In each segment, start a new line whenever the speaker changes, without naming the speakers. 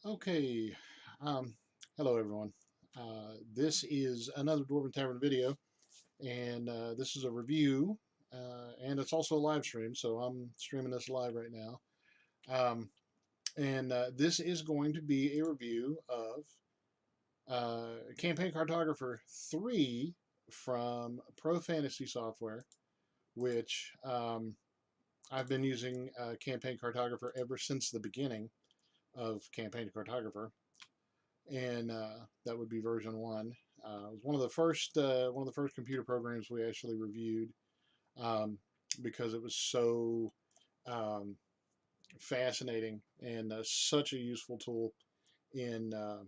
Okay, um, hello everyone. This is another Dwarven Tavern video, and this is a review, and it's also a live stream, so I'm streaming this live right now. And this is going to be a review of Campaign Cartographer 3 from Profantasy software, which I've been using Campaign Cartographer ever since the beginning of Campaign Cartographer. And that would be version 1. It was one of the first computer programs we actually reviewed um, because it was so um, fascinating and such a useful tool in uh,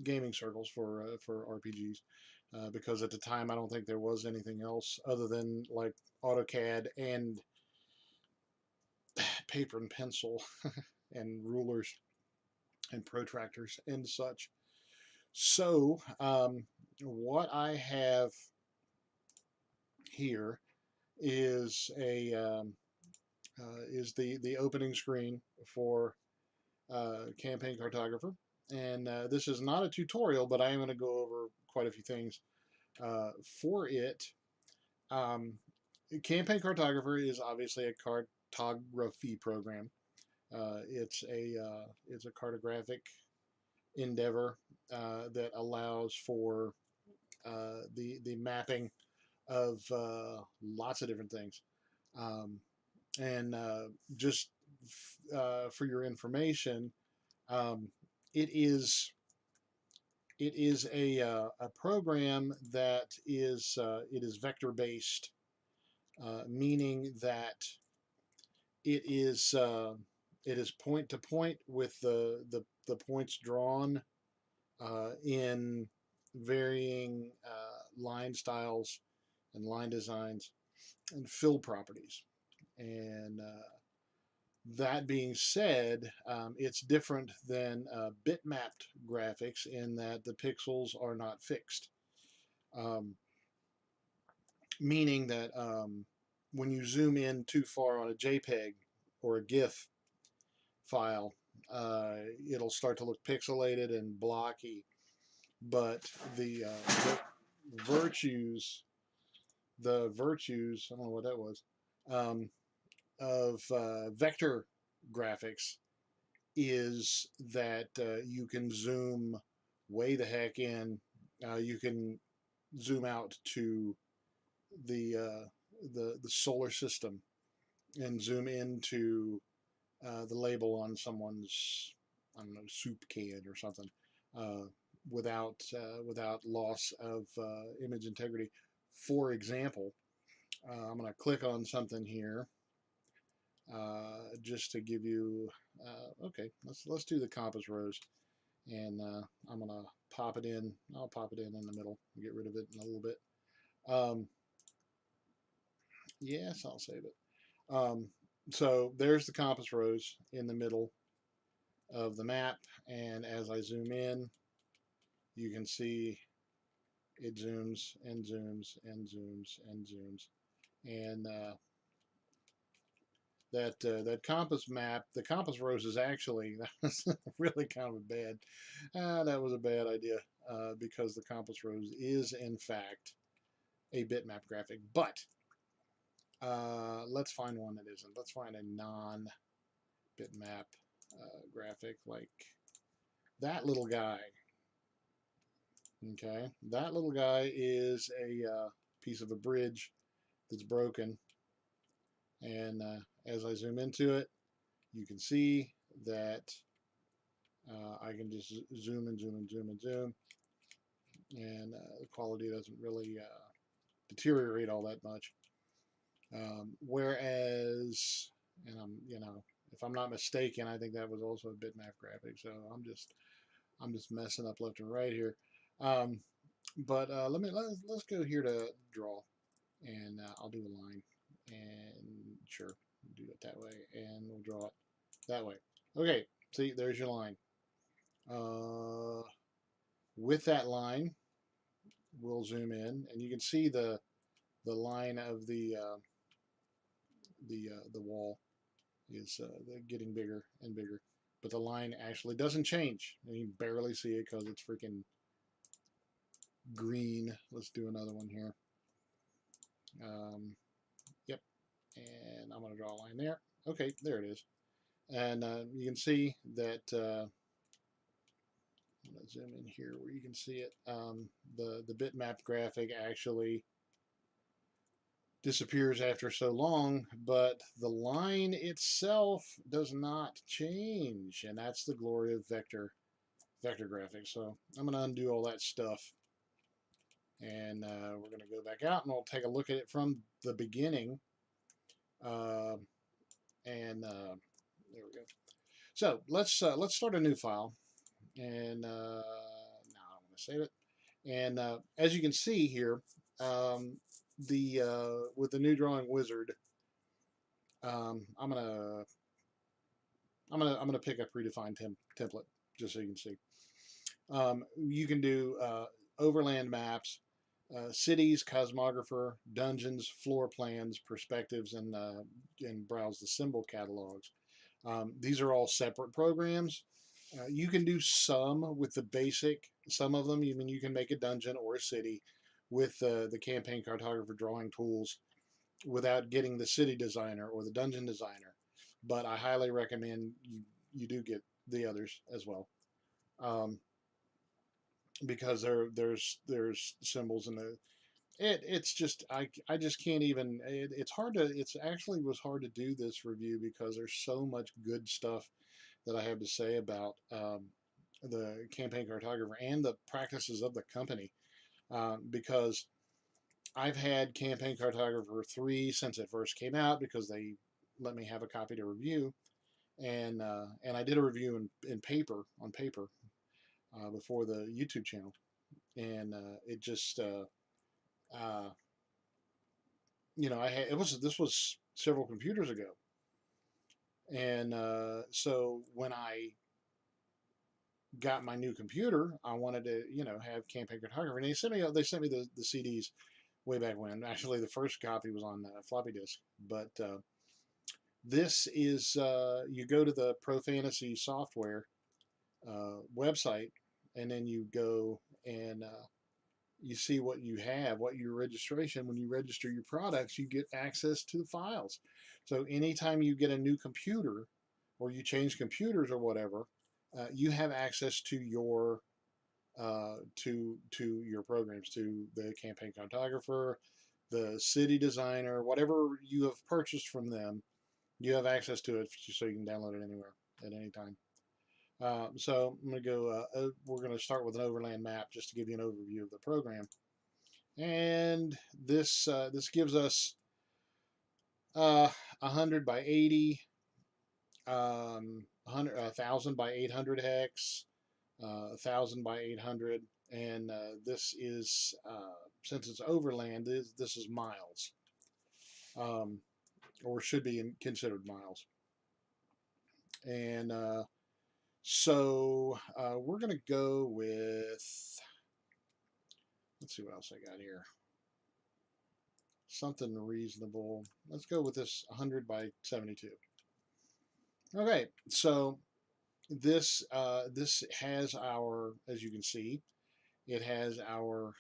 gaming circles for RPGs. Because at the time, I don't think there was anything else other than like AutoCAD and paper and pencil and rulers and protractors and such. So, what I have here is the opening screen for Campaign Cartographer, and this is not a tutorial, but I am going to go over quite a few things for it. Um, Campaign Cartographer is obviously a cartography program. It's a cartographic endeavor that allows for the mapping of lots of different things. Um, and just for your information, um, it is a program that is vector based, meaning that it is uh, it is point to point with the points drawn in varying line styles and line designs and fill properties. And that being said, it's different than bitmapped graphics in that the pixels are not fixed, um, meaning that when you zoom in too far on a JPEG or a GIF file, it'll start to look pixelated and blocky. But the virtues, I don't know what that was, um, of vector graphics is that you can zoom way the heck in. You can zoom out to the solar system and zoom into the label on someone's, I don't know, soup can or something, without loss of image integrity. For example, I'm going to click on something here just to give you. Okay, let's do the compass rose, and I'm gonna pop it in. I'll pop it in the middle. Get rid of it in a little bit. Um, yes, I'll save it. Um, so there's the compass rose in the middle of the map, and as I zoom in, you can see it zooms and zooms and zooms and zooms, and that compass map, the compass rose is actually that was really kind of a bad. That was a bad idea because the compass rose is in fact a bitmap graphic. But let's find one that isn't. Let's find a non-bitmap graphic like that little guy. Okay, that little guy is a piece of a bridge that's broken, and as I zoom into it, you can see that I can just zoom and zoom and zoom and zoom, and the quality doesn't really deteriorate all that much. Whereas, and if I'm not mistaken, I think that was also a bitmap graphic. So I'm just messing up left and right here. Um, but let's go here to draw, and I'll do a line, and sure, do it that way, and we'll draw it that way. Okay, see, there's your line. With that line, we'll zoom in, and you can see the line of the wall is getting bigger and bigger. but the line actually doesn't change. And you barely see it because it's freaking green. Let's do another one here. Yep, and I'm going to draw a line there. Okay, there it is. And you can see that, I'm going to zoom in here where you can see it. The bitmap graphic actually disappears after so long, but the line itself does not change, and that's the glory of vector graphics. So I'm going to undo all that stuff, and we're going to go back out, and we'll take a look at it from the beginning. There we go. So let's start a new file, and now I'm going to save it. And as you can see here, with the new drawing wizard, I'm gonna pick a predefined template just so you can see. You can do overland maps, cities, cosmographer, dungeons, floor plans, perspectives, and browse the symbol catalogs. These are all separate programs. You can do some with the basic. Some of them, you can make a dungeon or a city with the campaign cartographer drawing tools without getting the city designer or the dungeon designer. But I highly recommend you do get the others as well, because there's symbols in the it's just I just can't even it's hard to it's actually was hard to do this review because there's so much good stuff that I have to say about the campaign cartographer and the practices of the company, because I've had Campaign Cartographer 3 since it first came out because they let me have a copy to review, and I did a review in paper before the YouTube channel, and it just I had this was several computers ago, and so when I got my new computer, I wanted to have Campaign Cartographer, and they sent me the CDs way back when. Actually, the first copy was on floppy disk, but this is you go to the Profantasy software website, and then you go and you see what you have, what your registration. When you register your products, you get access to the files. So anytime you get a new computer or you change computers or whatever, you have access to your to your programs, to the campaign cartographer, the city designer, whatever you have purchased from them, you have access to it so you can download it anywhere at any time. So I'm going to go, we're going to start with an overland map just to give you an overview of the program. And this gives us 100 by 80, 1,000 by 800 hex, 1,000 by 800, and this is, since it's overland, this is miles, or should be considered miles. And so we're going to go with, let's see what else I got here. Something reasonable. Let's go with this 100 by 72. Okay, so this has our, as you can see, it has our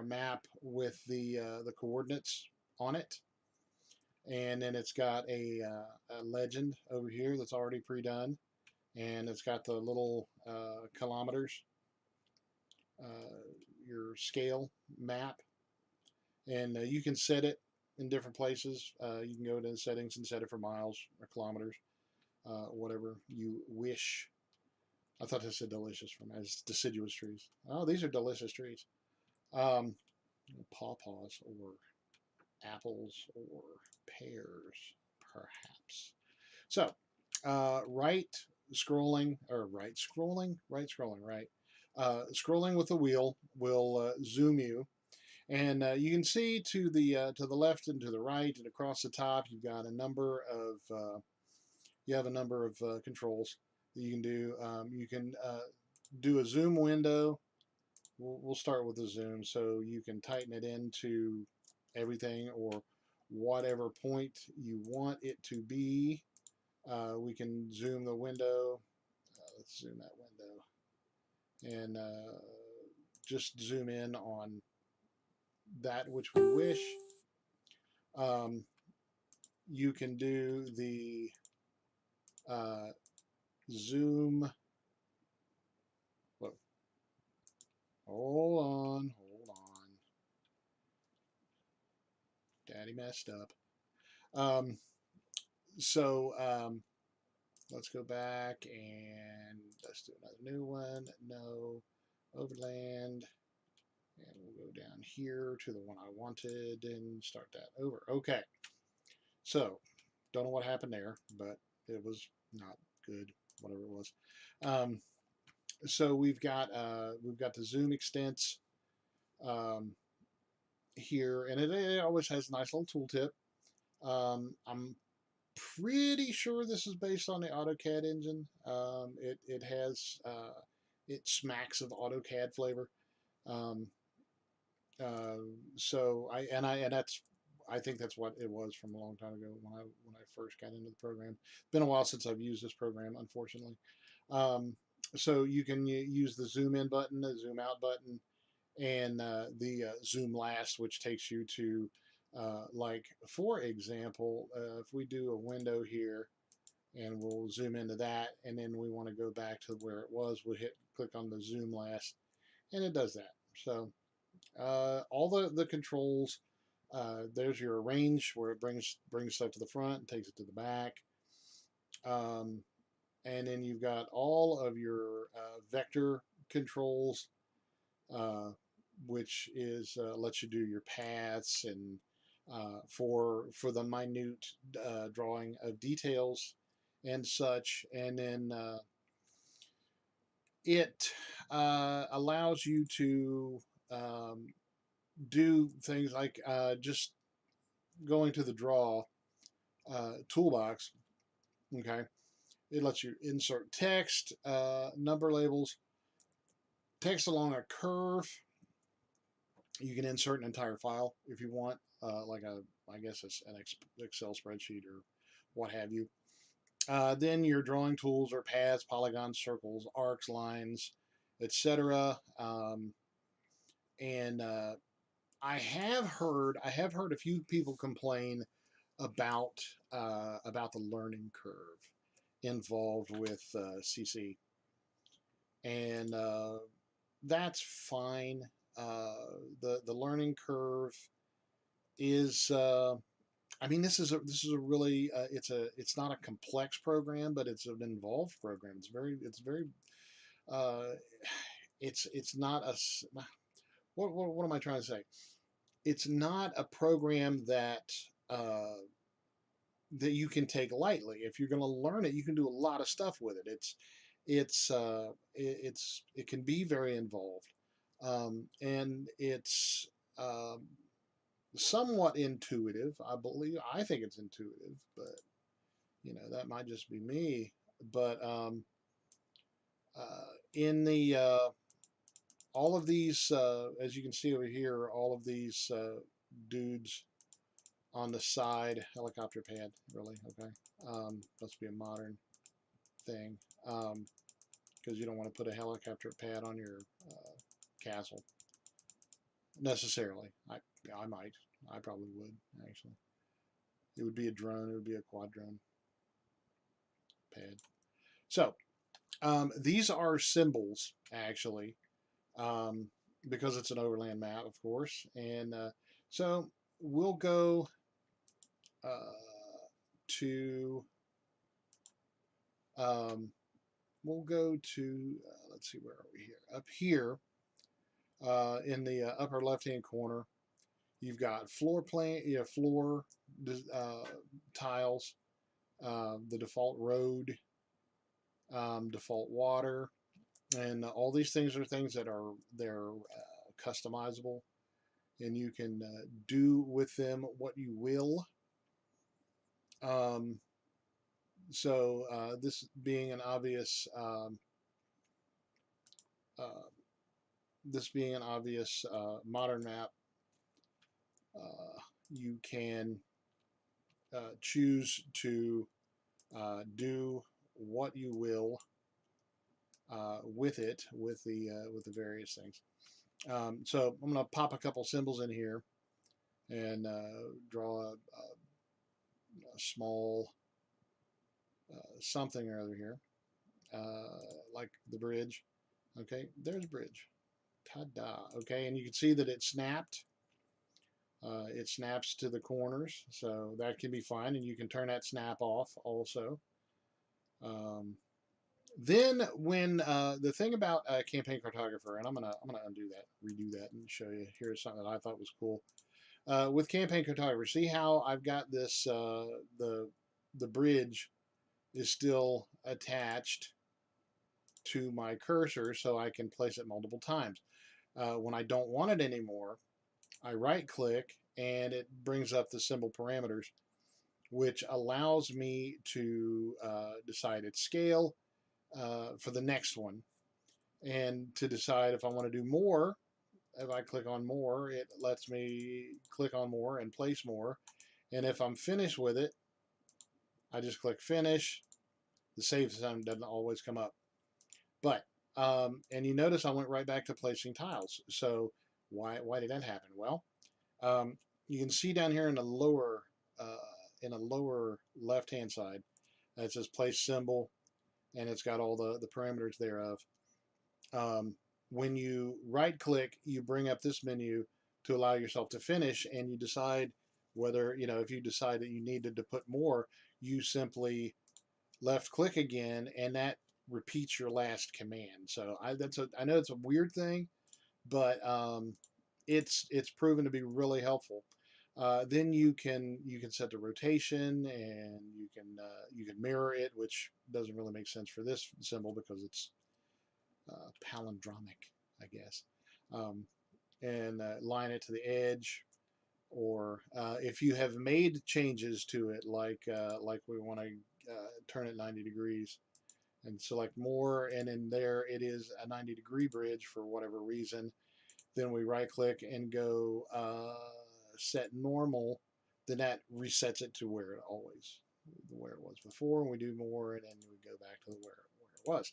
map with the coordinates on it, and then it's got a legend over here that's already pre-done, and it's got the little kilometers, your scale map, and you can set it in different places. You can go to the settings and set it for miles or kilometers, whatever you wish. I thought this said delicious from as deciduous trees. Oh, these are delicious trees. Pawpaws or apples or pears, perhaps. So, right scrolling, scrolling with the wheel will zoom you, and you can see to the left and to the right and across the top. You've got a number of controls that you can do. You can do a zoom window. We'll start with the zoom, so you can tighten it into everything or whatever point you want it to be. We can zoom the window. Let's zoom that window and just zoom in on that which we wish. You can do the zoom. Whoa. Hold on. Daddy messed up. Um, so let's go back and let's do another new one. No, overland. And we'll go down here to the one I wanted and start that over. Okay. So, don't know what happened there, but it was not good, whatever it was. Um, so we've got the zoom extents here, and it always has a nice little tooltip. I'm pretty sure this is based on the AutoCAD engine. It has it smacks of AutoCAD flavor. Um, so I think that's what it was from a long time ago when I first got into the program. It's been a while since I've used this program, unfortunately. Um, so you can use the zoom in button, the zoom out button, and the zoom last, which takes you to like, for example, if we do a window here and we'll zoom into that, and then we want to go back to where it was, we'll click on the zoom last, and it does that. So all the controls. There's your arrange, where it brings stuff to the front and takes it to the back. And then you've got all of your vector controls, which is lets you do your paths and for the minute drawing of details and such. And then it allows you to um, do things like just going to the draw toolbox. Okay, it lets you insert text, number labels, text along a curve. You can insert an entire file if you want, like I guess it's an Excel spreadsheet or what have you. Then your drawing tools are paths, polygons, circles, arcs, lines, etc. And I have heard a few people complain about the learning curve involved with CC, and that's fine. The learning curve is I mean, this is a really it's not a complex program, but it's an involved program. It's very uh, it's not a what am I trying to say? It's not a program uh, that you can take lightly. If you're going to learn it, you can do a lot of stuff with it. It can be very involved, and it's um, somewhat intuitive. I think it's intuitive, but that might just be me. But in the all of these, as you can see over here, all of these dudes on the side, helicopter pad, really, okay. Must be a modern thing, because you don't want to put a helicopter pad on your castle necessarily. I might. I probably would, actually. It would be a drone. It would be a quad drone pad. So these are symbols, actually, um, because it's an overland map, of course. And so we'll go to we'll go to let's see, where are we here? Up here in the upper left-hand corner, you've got floor plan, floor uh, tiles, the default road, default water, and all these things are things that are they're customizable, and you can do with them what you will. Um, so this being an obvious uh, modern map, you can choose to do what you will with it, with the various things. So I'm going to pop a couple symbols in here and draw a small something or other here, like the bridge. Okay, there's bridge. Ta-da. Okay, and you can see that it snapped. It snaps to the corners, so that can be fine, and you can turn that snap off also. Um, then when the thing about Campaign Cartographer, and I'm gonna undo that, redo that, and show you. Here's something that I thought was cool. With Campaign Cartographer, see how I've got this the bridge is still attached to my cursor, so I can place it multiple times. When I don't want it anymore, I right click and it brings up the symbol parameters, which allows me to decide its scale for the next one, and to decide if I want to do more. If I click on more, it lets me click on more and place more. And if I'm finished with it, I just click finish. The save sign doesn't always come up. But, and you notice I went right back to placing tiles. So why did that happen? Well, you can see down here in a lower left-hand side, it says place symbol, and it's got all the parameters thereof. When you right click, you bring up this menu to allow yourself to finish, and you decide whether, if you decide that you needed to put more, you simply left click again, and that repeats your last command. So I know it's a weird thing, but it's proven to be really helpful. Then you can set the rotation, and you can mirror it, which doesn't really make sense for this symbol because it's palindromic, I guess. Um, and line it to the edge, or if you have made changes to it, like we want to turn it 90 degrees and select more, and in there it is a 90-degree bridge for whatever reason, then we right click and go set normal, then that resets it to where it was before, and we do more, and then we go back to where it was.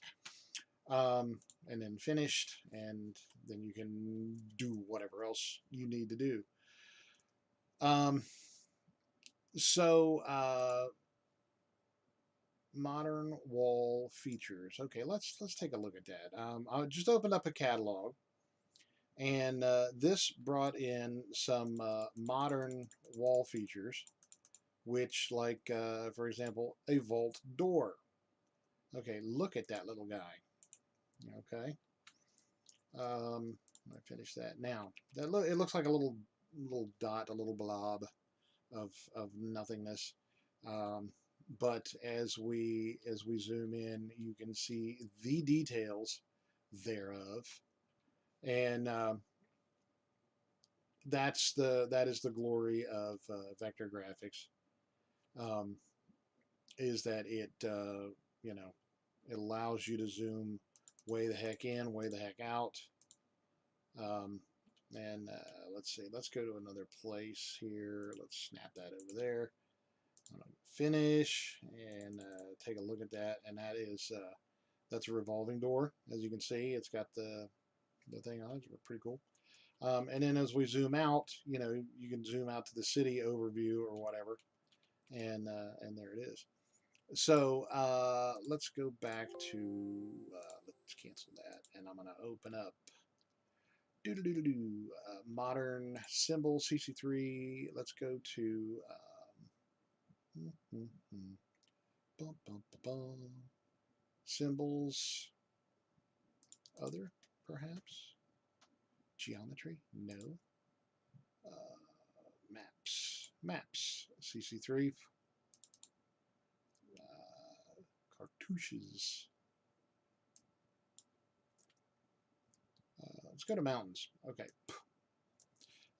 And then finished, and then you can do whatever else you need to do. So modern wall features. Okay, let's take a look at that. I just opened up a catalog, and this brought in some modern wall features, which, like for example, a vault door. Okay, look at that little guy. Okay, I finish that now. It looks like a little dot, a little blob of nothingness. But as we zoom in, you can see the details thereof, and that is the glory of vector graphics. Is that it it allows you to zoom way the heck in, way the heck out. And let's see, let's go to another place here. Let's snap that over there. Finish and take a look at that, and that's a revolving door. As you can see, it's got the thing on it. It's pretty cool. And then as we zoom out, you can zoom out to the city overview or whatever, and there it is. So let's go back to let's cancel that, and I'm going to open up modern symbol CC3. Let's go to symbols, other, perhaps, geometry, no, maps, CC3, cartouches. Let's go to mountains. Okay,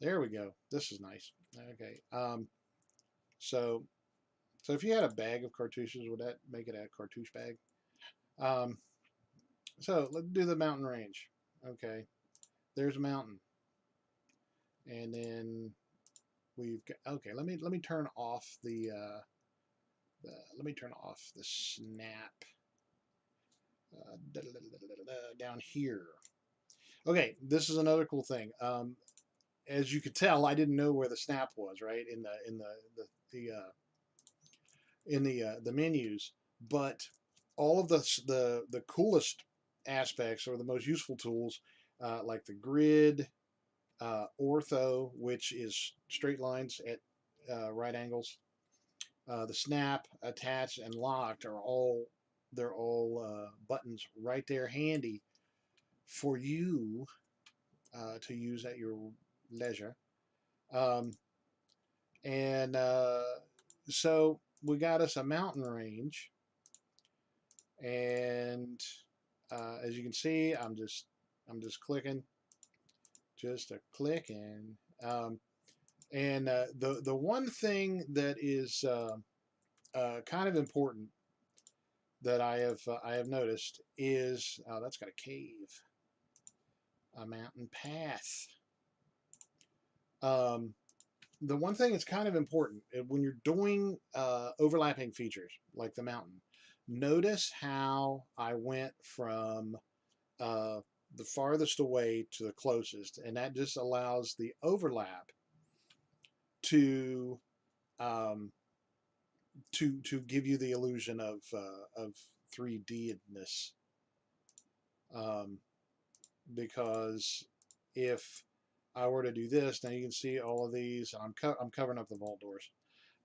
there we go. This is nice. Okay, so if you had a bag of cartouches, would that make it a cartouche bag? So let's do the mountain range. Okay, there's a mountain, and then we've got, okay. Let me turn off the let me turn off the snap down here. Okay, this is another cool thing. As you could tell, I didn't know where the snap was, right, in the menus, but all of the coolest aspects or the most useful tools, like the grid, ortho, which is straight lines at right angles, the snap, attach, and locked are all buttons right there, handy for you to use at your leisure. Um, and so we got us a mountain range, and as you can see, I'm just clicking, just a click, and the one thing that is kind of important that I have noticed is that's got a cave, a mountain path. Um, the one thing that's kind of important when you're doing overlapping features like the mountain, notice how I went from uh, the farthest away to the closest, and that just allows the overlap to um, to give you the illusion of 3D-ness. Um, because if I were to do this, now you can see all of these. I'm covering up the vault doors.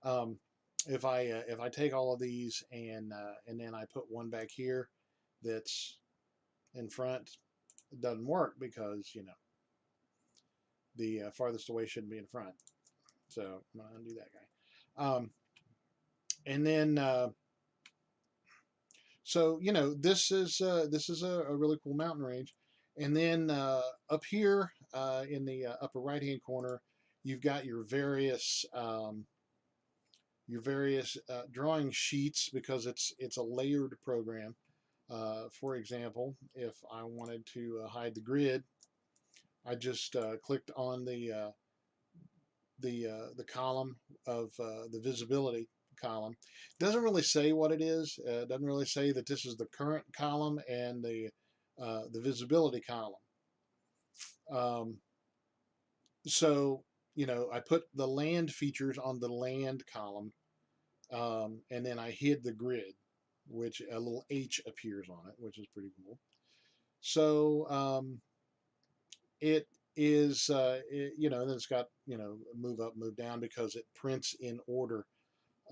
Um, if I take all of these and then I put one back here that's in front, it doesn't work because the farthest away shouldn't be in front. So I'm gonna undo that guy. And then so this is a really cool mountain range. And then up here in the upper right hand corner, you've got your various drawing sheets because it's a layered program. For example, if I wanted to hide the grid, I just clicked on the column of the visibility column. Doesn't really say what it is. Doesn't really say that this is the current column and the visibility column. Um, so I put the land features on the land column, and then I hid the grid, which a little H appears on it, which is pretty cool. So it is, then it's got move up, move down because it prints in order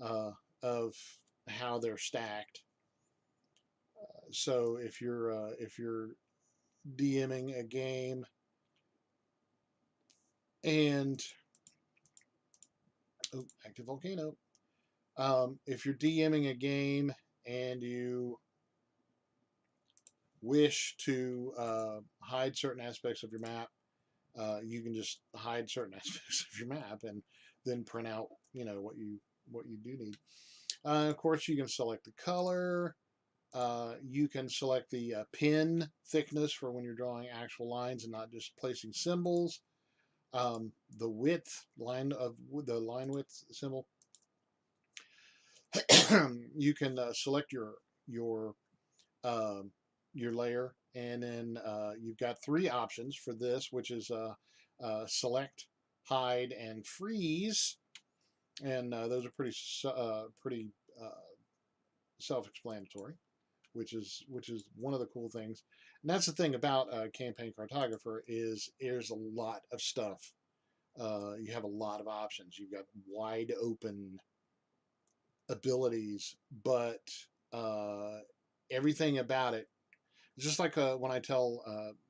of how they're stacked. So if you're DMing a game and active volcano, if you're DMing a game and you wish to hide certain aspects of your map, you can just hide certain aspects of your map and then print out what you do need. Of course, you can select the color. You can select the pin thickness for when you're drawing actual lines and not just placing symbols. The width the line width symbol. You can select your layer, and then you've got three options for this, which is select, hide, and freeze, and those are pretty self-explanatory, which is one of the cool things. And that's the thing about Campaign Cartographer is there's a lot of stuff. You have a lot of options. You've got wide open abilities, but everything about it, just like when I tell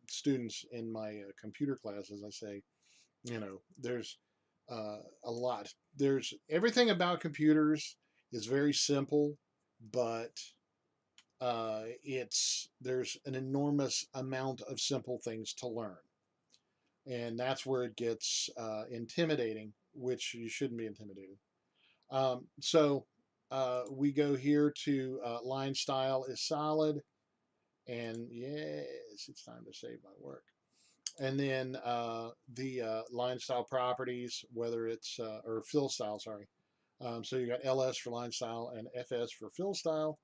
students in my computer classes, I say, there's a lot. There's everything about computers is very simple, but there's an enormous amount of simple things to learn, and that's where it gets intimidating, which you shouldn't be intimidated. So we go here to line style is solid, and yes, it's time to save my work. And then the line style properties, whether it's or fill style, sorry, So you got LS for line style and FS for fill style,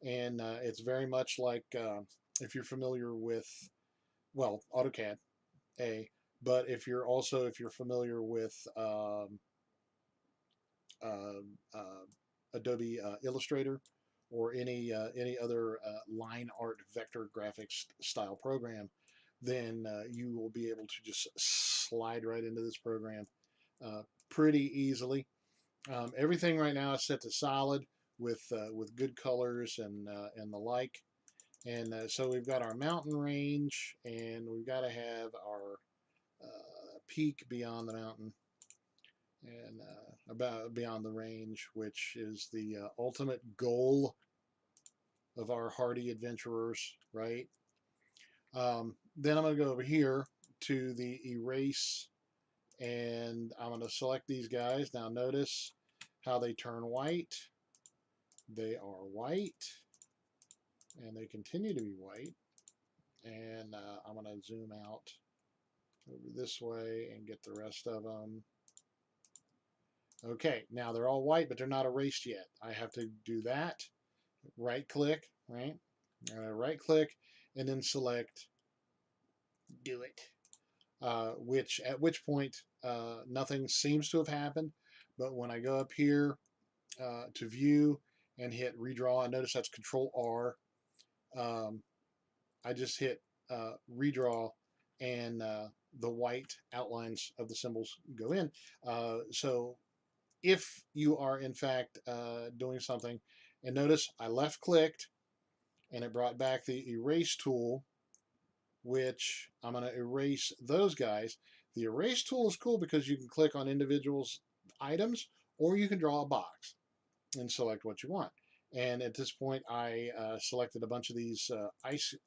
and it's very much like if you're familiar with, well, AutoCAD A, but if you're familiar with uh, uh, Adobe Illustrator or any other line art vector graphics style program, then you will be able to just slide right into this program uh, pretty easily. Everything right now is set to solid with good colors and the like. And so we've got our mountain range, and we've got to have our peak beyond the mountain and about beyond the range, which is the ultimate goal of our hardy adventurers, right? Then I'm going to go over here to the erase, and I'm going to select these guys. Now notice how they turn white. They are white, and they continue to be white. And I'm going to zoom out over this way and get the rest of them. Okay, now they're all white, but they're not erased yet. I have to do that. Right click, right? Right click, and then select do it. At which point nothing seems to have happened. But when I go up here to view and hit redraw, I notice that's Control R. I just hit redraw, and the white outlines of the symbols go in. So if you are in fact doing something, and notice I left clicked and it brought back the erase tool, which I'm going to erase those guys. The erase tool is cool because you can click on individuals items, or you can draw a box and select what you want. And at this point I selected a bunch of these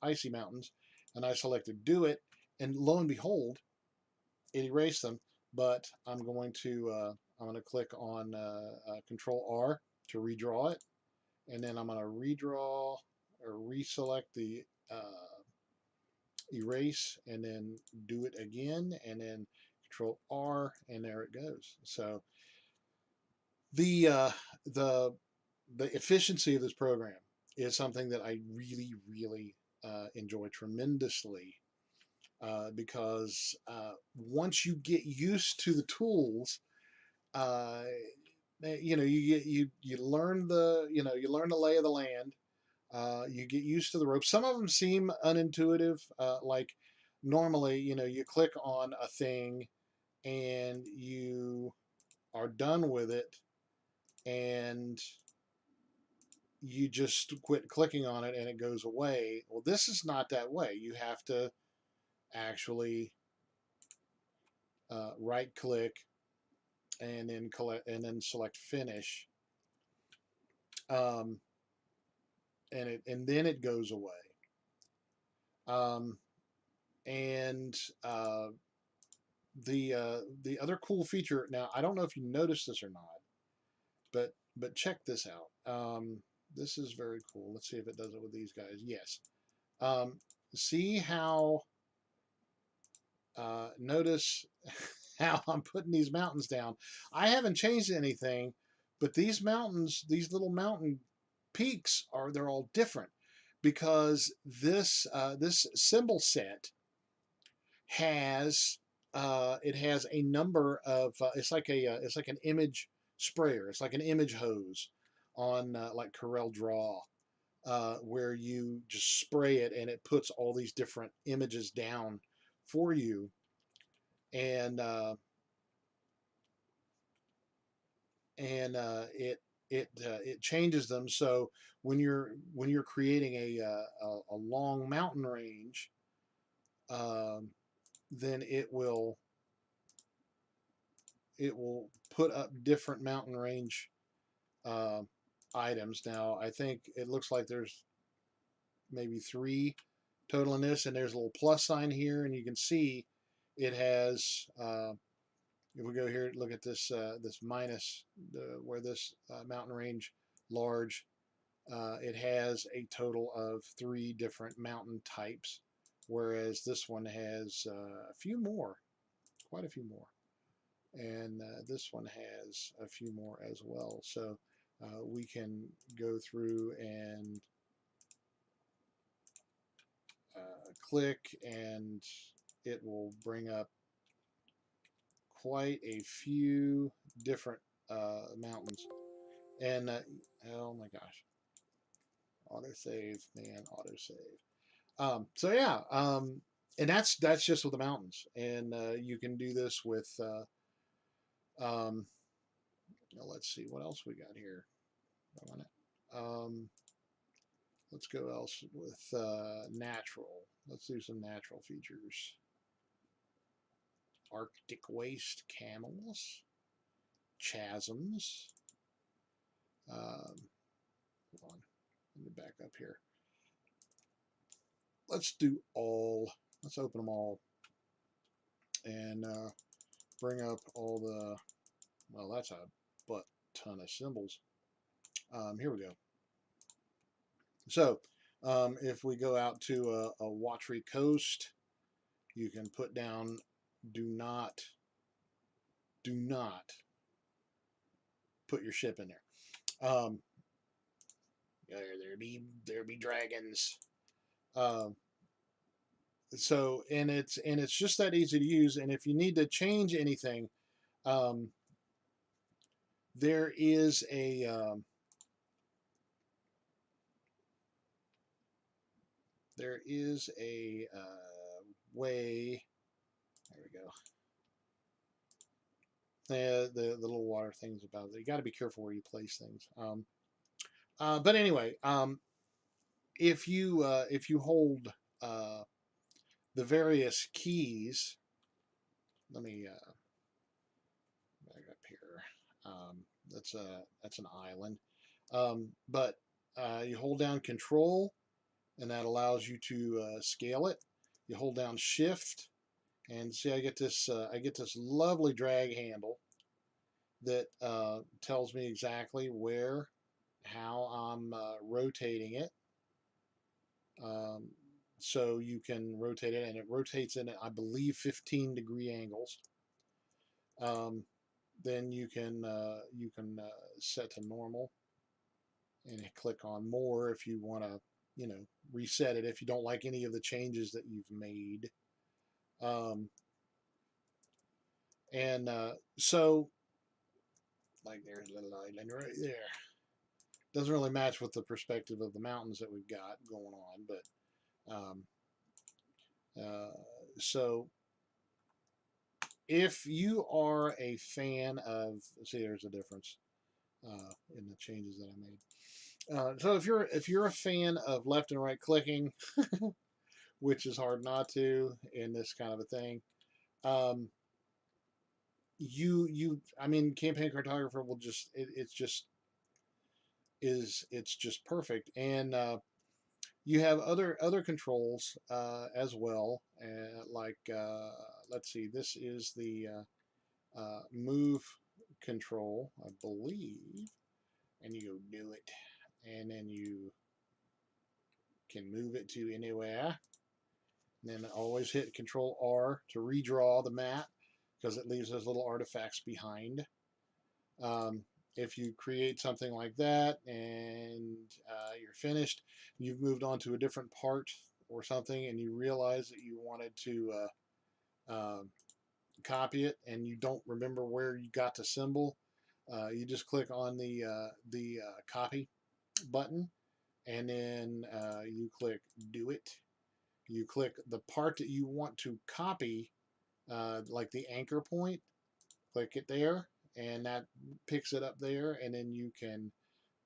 icy mountains, and I selected do it, and lo and behold it erased them. But I'm going to click on Control R to redraw it, and then I'm going to redraw or reselect the erase, and then do it again, and then Control R, and there it goes. So the uh, the the efficiency of this program is something that I really enjoy tremendously, because once you get used to the tools, uh, you learn the lay of the land. You get used to the ropes. Some of them seem unintuitive, like normally, you click on a thing and you are done with it, and you just quit clicking on it and it goes away. Well, this is not that way. You have to actually right click and then select finish, um, and then it goes away. Um, and the other cool feature, now I don't know if you noticed this or not, but check this out. This is very cool. Let's see if it does it with these guys. Yes. See how notice how I'm putting these mountains down. I haven't changed anything, but these mountains, these little mountain peaks, they're all different because this symbol set has it has a number of it's like an image sprayer. It's like an image hose on like Corel Draw, where you just spray it and it puts all these different images down for you, and it changes them. So when you're creating a long mountain range, um, then it will put up different mountain range uh, items. Now I think it looks like there's maybe 3 total in this, and there's a little plus sign here, and you can see it has. If we go here, look at this this minus where this mountain range large. It has a total of 3 different mountain types, whereas this one has a few more, quite a few more. and this one has a few more as well. So we can go through and click, and it will bring up quite a few different mountains. And oh my gosh, autosave, man, autosave. So yeah, and that's just with the mountains, and you can do this with. Um, let's see what else we got here. Um, let's go else with natural. Let's do some natural features. Arctic waste camels, chasms. Hold on, let me back up here. Let's do all. Let's open them all and bring up all the. Well, that's a butt ton of symbols. Here we go. So, if we go out to a watery coast, you can put down do not put your ship in there. There be dragons. Um, and it's just that easy to use. And if you need to change anything, um, there is a way. There we go. The little water things about it. You got to be careful where you place things. But anyway, if you hold the various keys, let me back up here. That's an island, but you hold down Control, and that allows you to scale it. You hold down Shift, and see I get this lovely drag handle that tells me exactly how I'm rotating it. So you can rotate it, and it rotates in, I believe, 15-degree angles. Then you can set to normal and click on more if you want to, reset it if you don't like any of the changes that you've made. And so, like, there's a little island right there. Doesn't really match with the perspective of the mountains that we've got going on, but so if you are a fan of, see, there's a difference in the changes that I made. So if you're a fan of left and right clicking, which is hard not to in this kind of a thing, I mean, Campaign Cartographer will just it's just perfect, and you have other controls as well, like let's see, this is the move control, I believe, and you go do it, and then you can move it to anywhere. And then always hit Control R to redraw the map because it leaves those little artifacts behind. If you create something like that and you're finished, you've moved on to a different part or something, and you realize that you wanted to copy it and you don't remember where you got the symbol, you just click on the copy button, and then you click do it. You click the part that you want to copy, like the anchor point, click it there, and that picks it up there, and then you can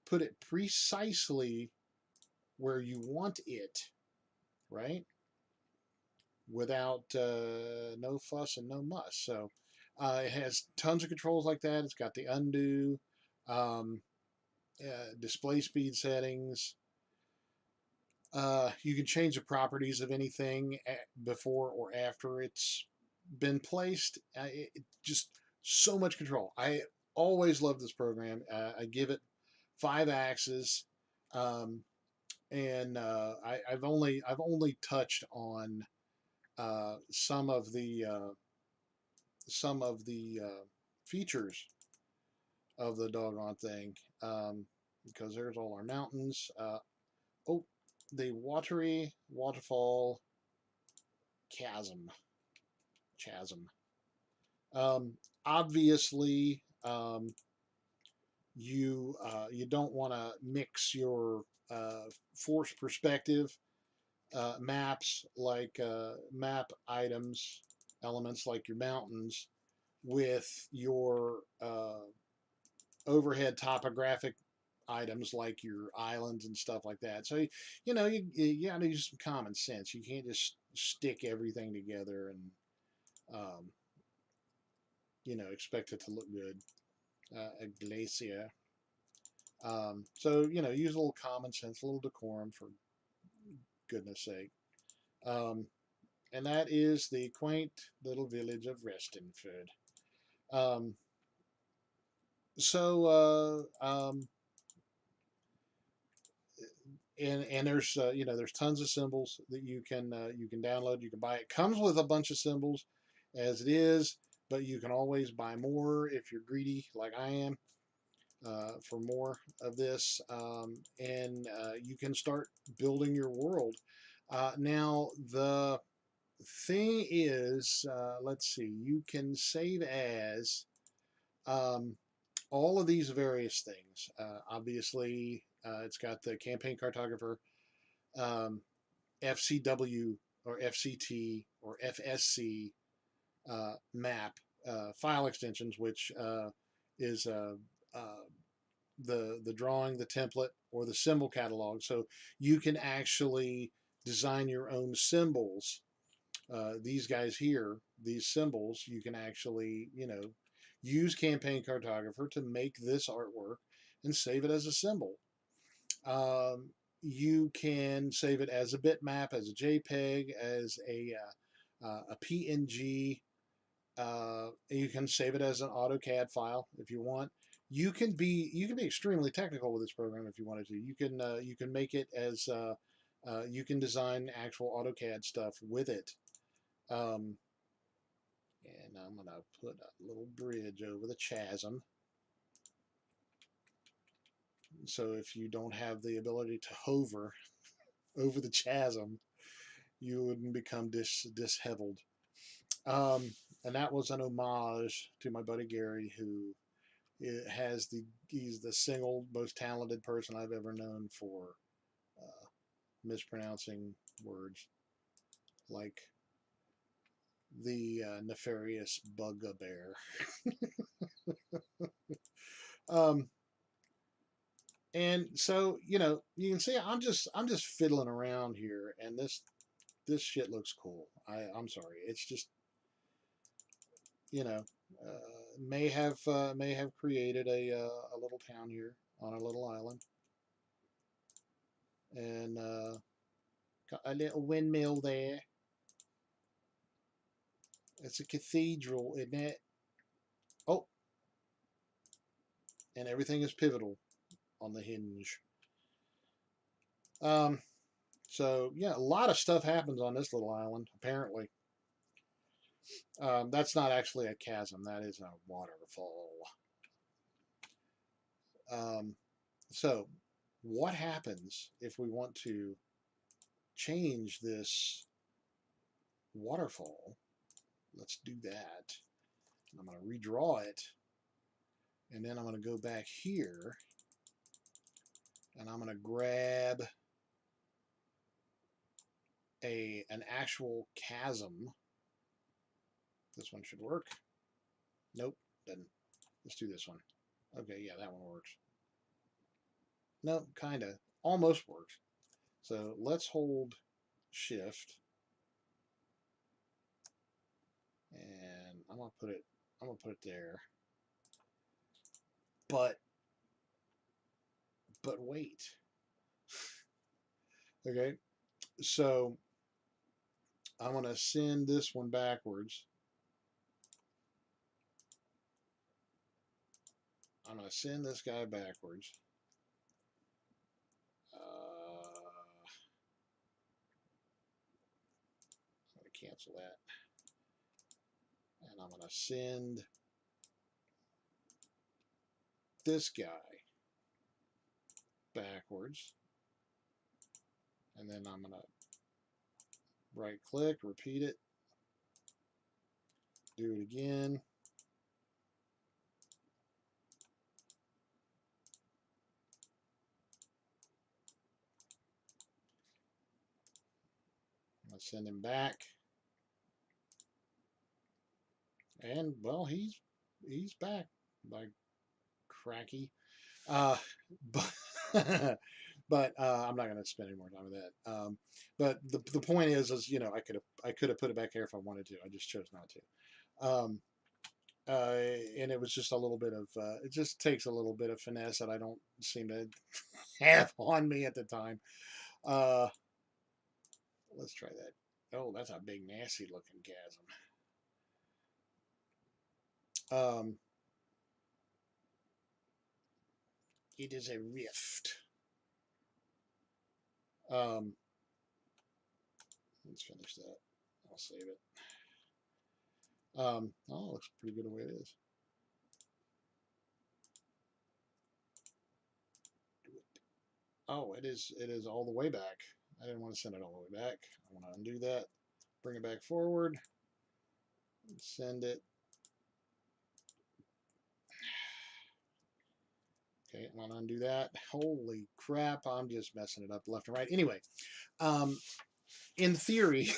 put it precisely where you want it, right? Without no fuss and no muss. So it has tons of controls like that. It's got the undo, um, display speed settings. You can change the properties of anything before or after it's been placed. Just so much control. I always love this program. I give it 5 axes, and I've only touched on some of the some of the features of the doggone thing, because there's all our mountains. Oh, the watery waterfall chasm. Obviously, you don't want to mix your force perspective maps, like map items, elements like your mountains, with your overhead topographic items like your islands and stuff like that. So you got to use some common sense. You can't just stick everything together and expect it to look good. A glacier. So use a little common sense, a little decorum, for goodness sake. And that is the quaint little village of Restonford. Um, so and there's there's tons of symbols that you can download. You can buy. It comes with a bunch of symbols as it is, but you can always buy more if you're greedy, like I am, for more of this, and you can start building your world. Now the thing is, let's see, you can save as all of these various things. Obviously, it's got the campaign cartographer, um, FCW or FCT or FSC map file extensions, which is the drawing, the template, or the symbol catalog. So you can actually design your own symbols. These guys here, these symbols, you can actually, use Campaign Cartographer to make this artwork and save it as a symbol. You can save it as a bitmap, as a JPEG, as a PNG. You can save it as an AutoCAD file if you want. You can be extremely technical with this program if you wanted to. You can make it as you can design actual AutoCAD stuff with it. And I'm going to put a little bridge over the chasm. So if you don't have the ability to hover over the chasm, you wouldn't become disheveled. And that was an homage to my buddy Gary, who he's the single most talented person I've ever known for mispronouncing words, like the nefarious bugbear. And so you can see I'm just fiddling around here, and this shit looks cool. I'm sorry, it's just may have created a little town here on a little island, and got a little windmill there. It's a cathedral, isn't it? Oh, and everything is pivotal on the hinge. So yeah, a lot of stuff happens on this little island, apparently. That's not actually a chasm, that is a waterfall. So what happens if we want to change this waterfall? Let's do that. I'm going to redraw it, and then I'm going to go back here, and I'm going to grab an actual chasm. This one should work. Nope, doesn't. Let's do this one. Okay, yeah, that one works. Nope, kind of. Almost works. So let's hold shift, and I'm gonna put it there. But wait. Okay, so I'm gonna send this one backwards. I'm gonna send this guy backwards. I'm gonna cancel that. And I'm going to send this guy backwards. And then I'm going to right click, repeat it, do it again. I'm going to send him back. And well, he's back by cracky. But but I'm not going to spend any more time with that. But the point is you know I could have put it back here if I wanted to. I just chose not to. And it was just a little bit of it just takes a little bit of finesse that I don't seem to have on me at the time. Uh, let's try that. Oh, that's a big nasty looking chasm. It is a rift. Let's finish that. I'll save it. Oh, it looks pretty good the way it is. Oh, it is all the way back. I didn't want to send it all the way back. I want to undo that, bring it back forward, send it. Okay, I want to undo that. Holy crap, I'm just messing it up left and right. Anyway, in theory,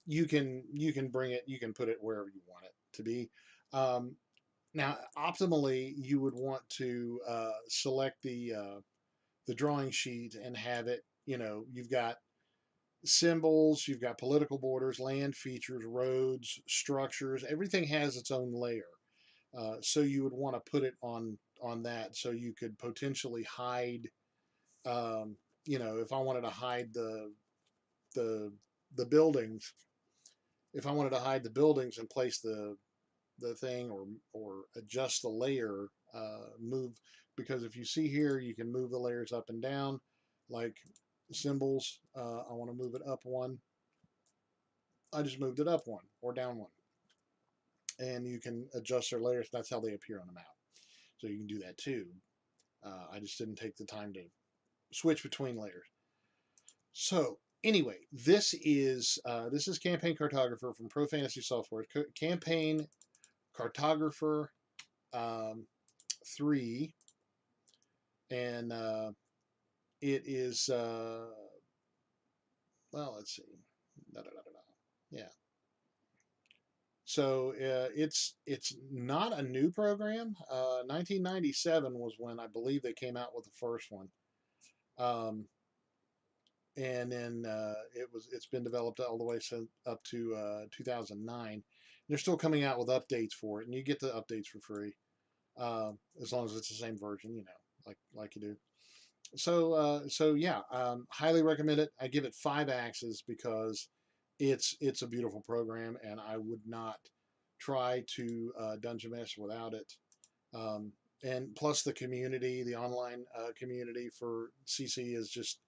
you can bring it, you can put it wherever you want it to be. Now, optimally, you would want to select the drawing sheet and have it. You know, you've got symbols, you've got political borders, land features, roads, structures. Everything has its own layer. So you would want to put it on that, so you could potentially hide. You know, if I wanted to hide the the buildings, if I wanted to hide the buildings and place the thing or adjust the layer, move, because if you see here, you can move the layers up and down, like symbols. I want to move it up one. I just moved it up one or down one, and you can adjust their layers. That's how they appear on the map. So you can do that too. I just didn't take the time to switch between layers. So anyway, this is Campaign Cartographer from Profantasy Software. Campaign Cartographer 3, and it is well, let's see, da, da, da, da. Yeah. So it's not a new program. 1997 was when I believe they came out with the first one. And then it's been developed all the way up to 2009. They're still coming out with updates for it, and you get the updates for free, as long as it's the same version, you know, like you do. So yeah, highly recommend it. I give it 5 axes because it's a beautiful program, and I would not try to dungeon master without it. And plus the community, the online community for CC is just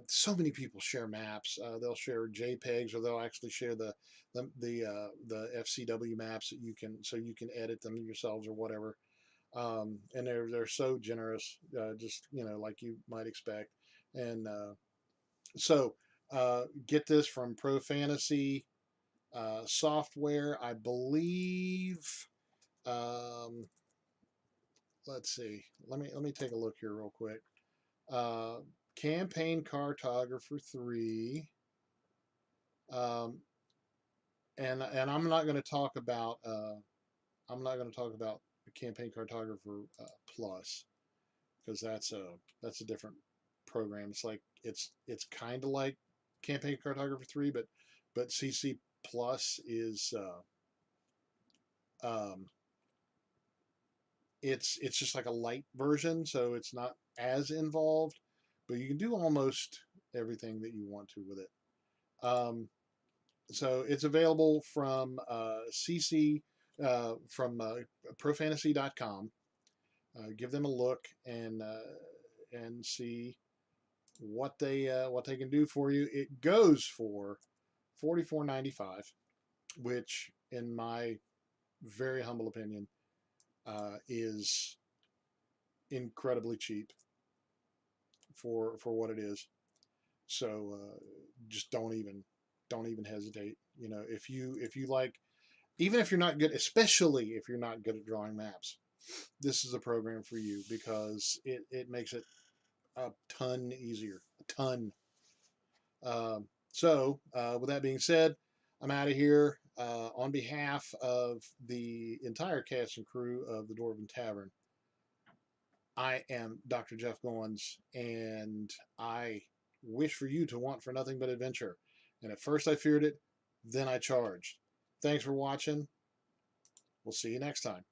so many people share maps. They'll share JPEGs, or they'll actually share the FCW maps that you can edit them yourselves or whatever. And they're so generous, just you know, like you might expect. And so get this from Profantasy Software, I believe. Um, let's see. Let me take a look here real quick. Uh, Campaign Cartographer 3. Um, and I'm not going to talk about the Campaign Cartographer Plus, because that's a different program. It's like it's kind of like Campaign Cartographer 3, but CC Plus is um, it's just like a light version, so it's not as involved, but you can do almost everything that you want to with it. So it's available from CC from profantasy.com. Give them a look and see what they can do for you. It goes for $44.95. which, in my very humble opinion, is incredibly cheap for what it is. So just don't even hesitate. You know, if you like, even if you're not good, especially if you're not good at drawing maps, this is a program for you because it makes it a ton easier, a ton. With that being said, I'm out of here. On behalf of the entire cast and crew of the Dwarven Tavern, I am Dr. Jeff Goins, and I wish for you to want for nothing but adventure. And at first I feared it, then I charged. Thanks for watching. We'll see you next time.